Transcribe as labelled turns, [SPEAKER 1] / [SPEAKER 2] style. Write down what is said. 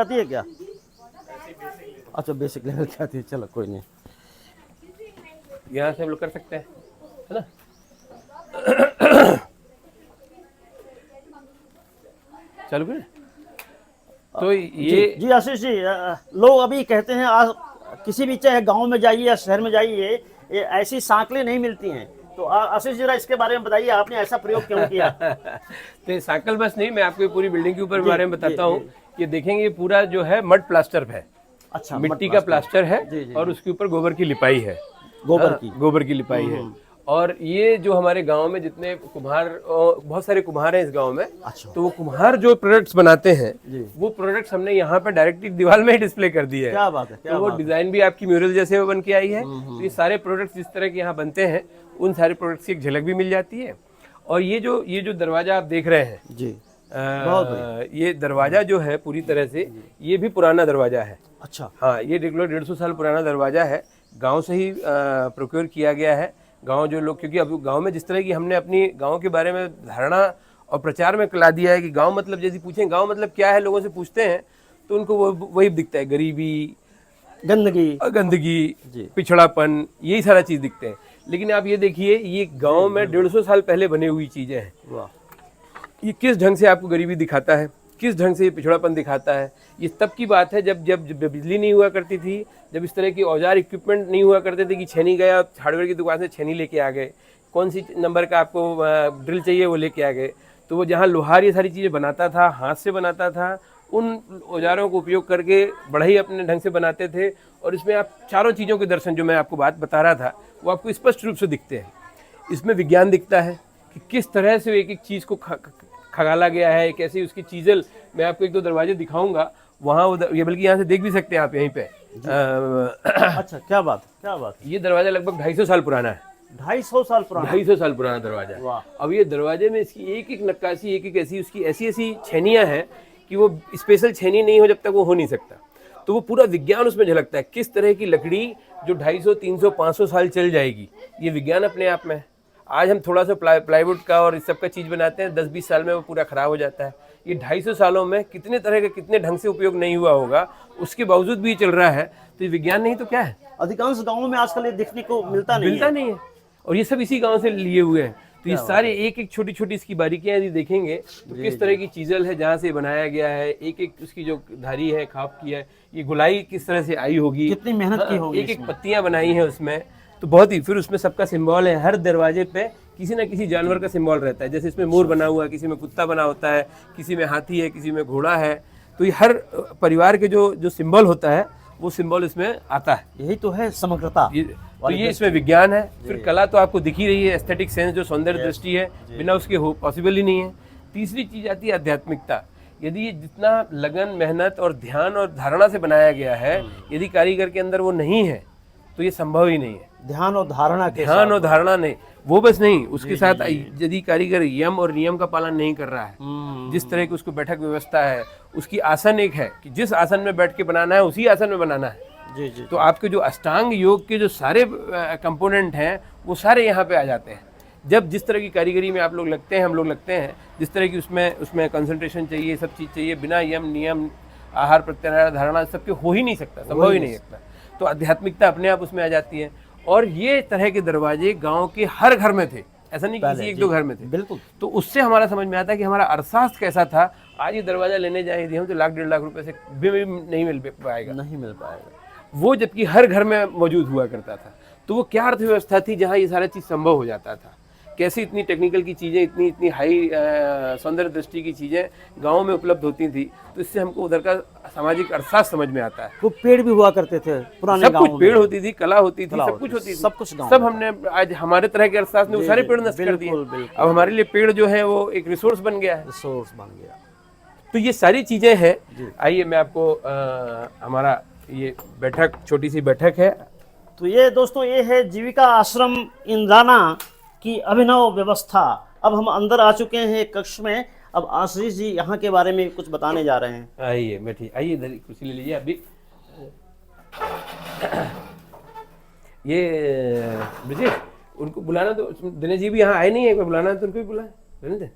[SPEAKER 1] आती है क्या? अच्छा, बेसिक लेवल की आती है, चलो कोई नहीं।
[SPEAKER 2] यहाँ से हम लोग कर सकते हैं, है ना। चालू करें तो ये
[SPEAKER 1] जी आशीष जी, लोग अभी कहते हैं किसी भी चाहे गांव में जाइए या शहर में जाइए, ये ऐसी सांकलें नहीं मिलती हैं। तो आशीष जरा इसके बारे में बताइए, आपने ऐसा प्रयोग क्यों किया?
[SPEAKER 2] तो ये साइकिल बस नहीं, मैं आपको पूरी बिल्डिंग के ऊपर
[SPEAKER 1] जी,
[SPEAKER 2] बारे में बताता
[SPEAKER 1] जी,
[SPEAKER 2] हूँ। ये देखेंगे, ये पूरा जो है मड प्लास्टर है,
[SPEAKER 1] अच्छा,
[SPEAKER 2] मिट्टी का प्लास्टर है।
[SPEAKER 1] जी, जी,
[SPEAKER 2] और उसके ऊपर गोबर की लिपाई है,
[SPEAKER 1] गोबर
[SPEAKER 2] हाँ,
[SPEAKER 1] की।
[SPEAKER 2] गोबर की लिपाई है। और ये जो हमारे गांव में जितने कुम्हार, बहुत सारे कुम्हार हैं इस गांव में,
[SPEAKER 1] अच्छा,
[SPEAKER 2] तो वो कुम्हार जो प्रोडक्ट्स बनाते हैं,
[SPEAKER 1] जी,
[SPEAKER 2] वो प्रोडक्ट्स हमने यहाँ पे डायरेक्टली दीवार में ही डिस्प्ले कर दिए है।
[SPEAKER 1] क्या बात है, क्या
[SPEAKER 2] तो वो
[SPEAKER 1] बात है।
[SPEAKER 2] डिजाइन भी आपकी म्यूरल जैसे वो बन के आई है। तो ये सारे प्रोडक्ट्स जिस तरह के यहाँ बनते हैं, उन सारे प्रोडक्ट्स की एक झलक भी मिल जाती है। और ये जो दरवाजा आप देख रहे हैं
[SPEAKER 1] जी, बहुत बढ़िया।
[SPEAKER 2] ये दरवाजा जो है पूरी तरह से, ये भी पुराना दरवाजा है।
[SPEAKER 1] अच्छा,
[SPEAKER 2] हाँ, ये रेगुलर 150 साल पुराना दरवाजा है, गांव से ही प्रोक्योर किया गया है। गांव जो लोग, क्योंकि अब गांव में जिस तरह की हमने अपनी गांव के बारे में धारणा और प्रचार में ला दिया है कि गांव मतलब, जैसे पूछें गांव मतलब क्या है, लोगों से पूछते हैं तो उनको वही दिखता है, गरीबी, गंदगी, पिछड़ापन, यही सारा चीज दिखते हैं। लेकिन आप ये देखिए, ये गांव में 150 साल पहले बनी हुई चीजें हैं।
[SPEAKER 1] वाह,
[SPEAKER 2] ये किस ढंग से आपको गरीबी दिखाता है, किस ढंग से ये पिछड़ापन दिखाता है। ये तब की बात है जब जब बिजली नहीं हुआ करती थी, जब इस तरह की औजार इक्विपमेंट नहीं हुआ करते थे कि छेनी गया हार्डवेयर की दुकान से छेनी लेके आ गए, कौन सी नंबर का आपको ड्रिल चाहिए वो लेके आ गए। तो वो जहाँ लोहार ये सारी चीज़ें बनाता था, हाथ से बनाता था, उन औजारों को उपयोग करके बढ़ई अपने ढंग से बनाते थे। और इसमें आप चारों चीज़ों के दर्शन, जो मैं आपको बात बता रहा था, वो आपको स्पष्ट रूप से दिखते हैं। इसमें विज्ञान दिखता है कि किस तरह से एक एक चीज़ को खगाला गया है, कैसे उसकी चीज़ल। मैं आपको एक दो दरवाजे दिखाऊंगा वहाँ, ये बल्कि यहाँ से देख भी सकते हैं आप यहीं पे।
[SPEAKER 1] अच्छा, क्या बात, क्या बात।
[SPEAKER 2] ये दरवाजा लगभग 250 साल पुराना है।
[SPEAKER 1] 250 साल पुराना?
[SPEAKER 2] 250 साल पुराना दरवाजा है।
[SPEAKER 1] वाह।
[SPEAKER 2] अब ये दरवाजे में इसकी एक एक नक्काशी, एक एक ऐसी उसकी ऐसी छेनियाँ हैं कि वो स्पेशल छेनी नहीं हो जब तक वो हो नहीं सकता। तो वो पूरा विज्ञान उसमें झलकता है, किस तरह की लकड़ी जो 250, 300, 500 साल चल जाएगी, ये विज्ञान अपने आप में है। आज हम थोड़ा सा प्लाईवुड का और इस सब का चीज़ बनाते हैं, 10-20 साल में वो पूरा ख़राब हो जाता है। ये 250 सालों में कितने तरह का, कितने ढंग से उपयोग नहीं हुआ होगा, उसके बावजूद भी चल रहा है। तो ये विज्ञान नहीं तो क्या है।
[SPEAKER 1] अधिकांश गाँवों में आजकल ये देखने को मिलता नहीं है।
[SPEAKER 2] और ये सब इसी गांव से लिए हुए हैं। तो ये सारे एक एक छोटी छोटी इसकी बारीकियां यदि देखेंगे तो किस तरह की चीजल है, जहाँ से बनाया गया है, एक एक उसकी जो धारी है, खाप की है, ये गुलाई किस तरह से आई होगी,
[SPEAKER 1] कितनी मेहनत की होगी,
[SPEAKER 2] एक एक पत्तियां बनाई हैं उसमें। तो बहुत ही, फिर उसमें सबका सिंबल है, हर दरवाजे पे किसी ना किसी जानवर का सिंबल रहता है। जैसे इसमें मोर बना हुआ है, किसी में कुत्ता बना होता है, किसी में हाथी है, किसी में घोड़ा है। तो ये हर परिवार के जो सिंबल होता है, वो सिंबल इसमें आता है।
[SPEAKER 1] यही तो है समग्रता।
[SPEAKER 2] तो ये इसमें विज्ञान है। फिर कला तो आपको दिख ही रही है, एस्थेटिक सेंस, जो सौंदर्य दृष्टि है, बिना उसके पॉसिबल ही नहीं है। तीसरी चीज आती है आध्यात्मिकता। यदि ये जितना लगन, मेहनत और ध्यान और धारणा से बनाया गया है, यदि कारीगर के अंदर वो नहीं है तो ये संभव ही नहीं है।
[SPEAKER 1] ध्यान और धारणा
[SPEAKER 2] नहीं, वो बस नहीं, उसके साथ यदि कारीगर यम और नियम का पालन नहीं कर रहा है, जिस तरह की उसको बैठक व्यवस्था है, उसकी आसन एक है कि जिस आसन में बैठ के बनाना है उसी आसन में बनाना है।
[SPEAKER 1] जी।
[SPEAKER 2] तो आपके जो अष्टांग योग के जो सारे कंपोनेंट हैं, वो सारे यहाँ पे आ जाते हैं। जब जिस तरह की कारीगरी में आप लोग लगते हैं, हम लोग लगते हैं, जिस तरह की उसमें कंसंट्रेशन चाहिए, सब चीज़ चाहिए, बिना यम नियम, आहार प्रत्याहार, धारणा, सबके हो ही नहीं सकता, संभव ही नहीं सकता। तो आध्यात्मिकता अपने आप उसमें आ जाती है। और ये तरह के दरवाजे गांव के हर घर में थे, ऐसा नहीं किसी एक दो घर में थे।
[SPEAKER 1] बिल्कुल।
[SPEAKER 2] तो उससे हमारा समझ में आता है कि हमारा अरसास कैसा था। आज ये दरवाजा लेने जाएंगे हम तो 1,00,000-1,50,000 रुपए से भी नहीं मिल पाएगा। वो जबकि हर घर में मौजूद हुआ करता था। तो वो क्या अर्थव्यवस्था थी जहाँ ये सारा चीज़ संभव हो जाता था। कैसी इतनी टेक्निकल की चीज़ें, इतनी हाई सौंदर्य दृष्टि की चीज़ें गाँव में उपलब्ध होती थी। तो इससे हमको उधर का सामाजिक अर्थशास्त्र समझ में आता है।
[SPEAKER 1] वो पेड़ भी हुआ करते थे पुराने
[SPEAKER 2] सब कुछ, पेड़ होती थी, कला होती थी, सब कुछ होती थी,
[SPEAKER 1] सब कुछ।
[SPEAKER 2] सब हमने आज हमारे तरह के अर्थशास्त्र ने वो सारे पेड़ नष्ट कर दिए। अब हमारे लिए पेड़ जो है वो एक रिसोर्स बन गया है। तो ये सारी चीज़ें हैं। आइए मैं आपको हमारा ये बैठक, छोटी सी बैठक है।
[SPEAKER 1] तो ये दोस्तों, ये है जीविका आश्रम इंद्राना की अभिनव व्यवस्था। अब हम अंदर आ चुके हैं कक्ष में। अब आशीष जी यहाँ के बारे में कुछ बताने जा रहे हैं।
[SPEAKER 2] आइए बैठिए, आइए इधर कुर्सी ले लीजिए अभी। ये ब्रजेश, उनको बुलाना तो, दिनेश जी भी यहाँ आए नहीं है, बुलाना तो उनको भी बुलाए।